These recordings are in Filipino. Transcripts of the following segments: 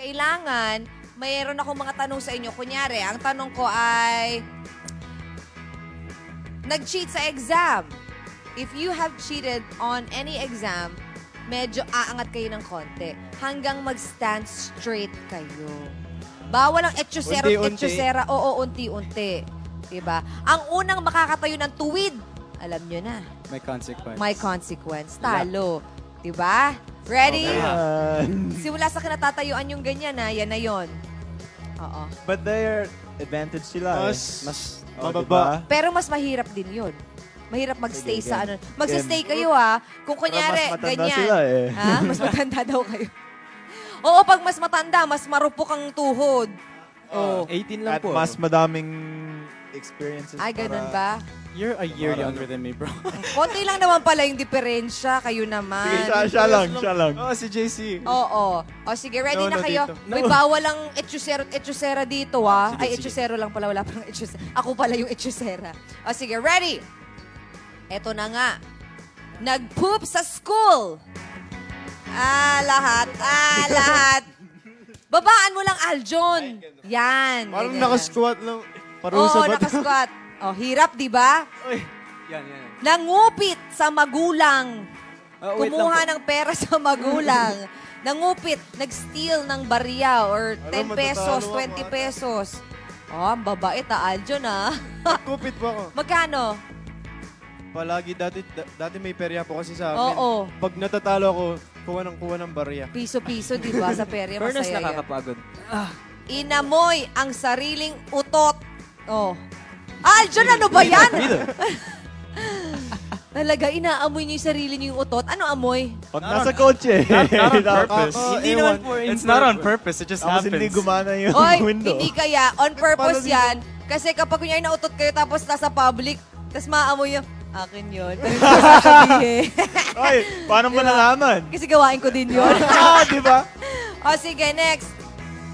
Kailangan, mayroon akong mga tanong sa inyo. Kunyari, ang tanong ko ay, nag-cheat sa exam. If you have cheated on any exam, medyo aangat kayo ng konti. Hanggang mag-stand straight kayo. Bawal ang etchusera. Oo, unti-unti. Diba? Ang unang makakatayo ng tuwid, alam nyo na. May consequence. May consequence. Talo. Diba? Ready? Okay. Simula sa kinatatayuan yung ganyan, ha? Yan na yun. Oo. But their advantage sila. Mas mababa. Pero mas mahirap din yun. Mahirap magstay sa ano. Magsa-stay kayo, ha? Kung kunyari, mas matanda ganyan. sila, eh. Ha? Mas matanda daw kayo. Oo, pag mas matanda, mas marupok ang tuhod. Oo. 18 lang At po. mas madaming experiences. Ay, ganun ba? You're a year younger than me, bro. Konti lang naman pala yung diferensya. Kayo naman. Sige, siya lang. Oh, si JC. Oo. O sige, ready na kayo? dito. May bawal ang etchusera dito, ha? Ay, etchusero lang pala. Wala pang etchusera. Ako pala yung etchusera. O sige, ready? Eto na nga. Nag-poop sa school. Lahat. Babaan mo lang, Aljon. Yan. Parang ganyan. nakasquat lang. Oo, nakasquat. Oh, hirap, di ba? Yan. Nangupit sa magulang. Wait Kumuha lang ng pera sa magulang. Nangupit, nag-steal ng barya or 10 pesos, 20 pesos. Oh, ang babait, Aljon, ha? Nagkupit po ako. Magkano? Palagi dati may perya po kasi sa amin. Oo. Pag natatalo ako, kuha ng barya. Piso-piso, di ba? Sa perya, Fairness, masaya yan. nakakapagod. Inamoy ang sariling utot. Oh. Aljon, ano ba yan? Talaga, inaamoy niyo yung sarili niyo yung utot. Ano amoy? Pag nasa kotse. Not on purpose. Hindi naman po. It's not on purpose. It just Tapos happens. hindi gumana yung Oy, window. hindi kaya. On purpose yan. Kasi kapag kunyari nautot kayo tapos nasa public, tapos maamoy yung, akin yun. Pero hindi ko sasabihin. Oy, paano mo nalaman? Kasi gawain ko din yun. Di ba? O sige, next.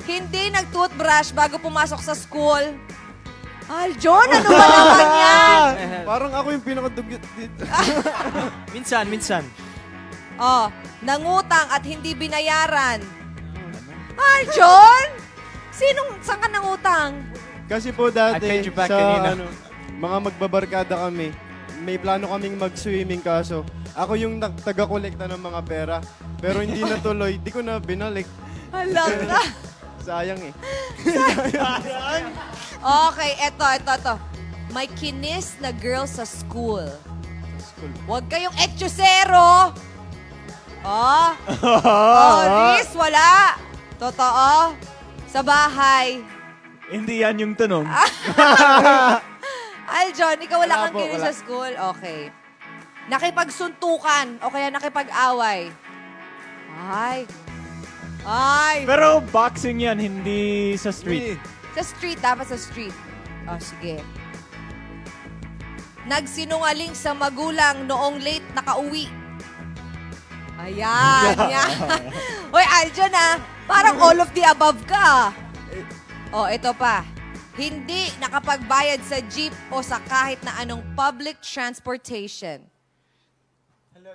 Hindi nag-toothbrush bago pumasok sa school. Aljon, ano ba naman yan? Parang ako yung pinakadugyot dito. Minsan. Oh, nangutang at hindi binayaran. Aljon? Saan ka nangutang? Kasi po I dati, paid you back sa kanina. mga magbabarkada kami, may plano kaming mag-swimming kaso. Ako yung taga-kolekta ng mga pera. Pero hindi natuloy, di ko na binalik. Alam ka. Sayang eh. Okay, eto. May kinis na girl sa school. Huwag kayong etchusero. Oh, Riz, wala. Totoo. Sa bahay. Hindi yan yung tanong. Aljon, ikaw wala Wala kang po, kinis wala. sa school? Okay. Nakipagsuntukan o kaya nakipag-away? Ay. Pero boxing yan, hindi sa street. Sa street, dapat sa street. Oh, sige. Nagsinungaling sa magulang noong late nakauwi. Ayan, yan. Hoy, Aljon, parang all of the above ka. Oh, ito pa. Hindi nakapagbayad sa jeep o sa kahit na anong public transportation.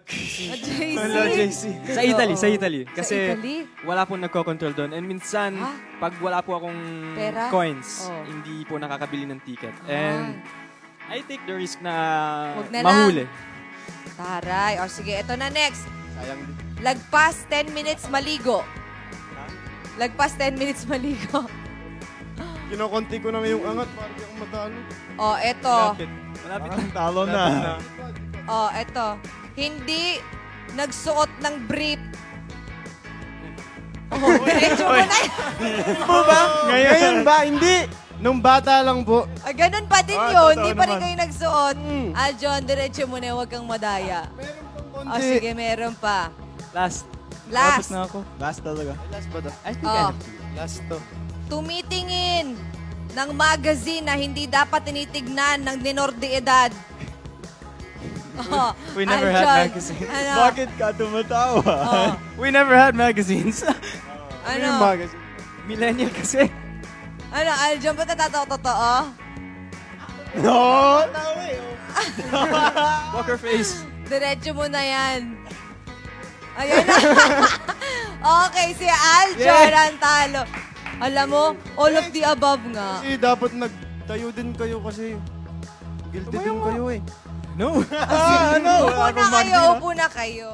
JC. Hello, JC. Sa Italy. Kasi Italy? wala pong nagko-control doon. And minsan, Ha? pag wala po akong Pera? coins, Oh. hindi po nakakabili ng ticket. And I take the risk na Wag na mahuli. Taray. O sige, ito na next. Sayang din. Lagpas 10 minutes maligo. Lagpas 10 minutes maligo. Kinokonti ko na yung angat para di ako matalo. O, ito. Malapit Parang talo na. O, ito. Hindi nagsuot ng brief. Oh, diretso mo na. Ngayon ba? Hindi. Nung bata lang po. Ah, ganun pa din Ah, yun. totoo Hindi pa rin naman. kayo nagsuot. Aljon, diretso mo na. Huwag kang madaya. Meron pang O, konti. sige, meron pa. Last. Last. na ako. Last talaga. Last ba to? I think I Oh. have to. Last to. Tumitingin ng magazine na hindi dapat tinitignan ng minor de edad. Oh, We never had Aljon, magazines. Ano? Bakit ka tumatawa? Oh, We never had magazines. Ano yung ano? magazine? Millennial kasi. Ano, Aljon, ba't natatawa-totoo? No! Poker face. Diretso mo na yan. Ayan na. Okay, si Aljon ang talo. Alam mo, all of the above nga. Kasi dapat nagtayo din kayo kasi guilty din kayo eh. No. Upo na kayo, upo na kayo.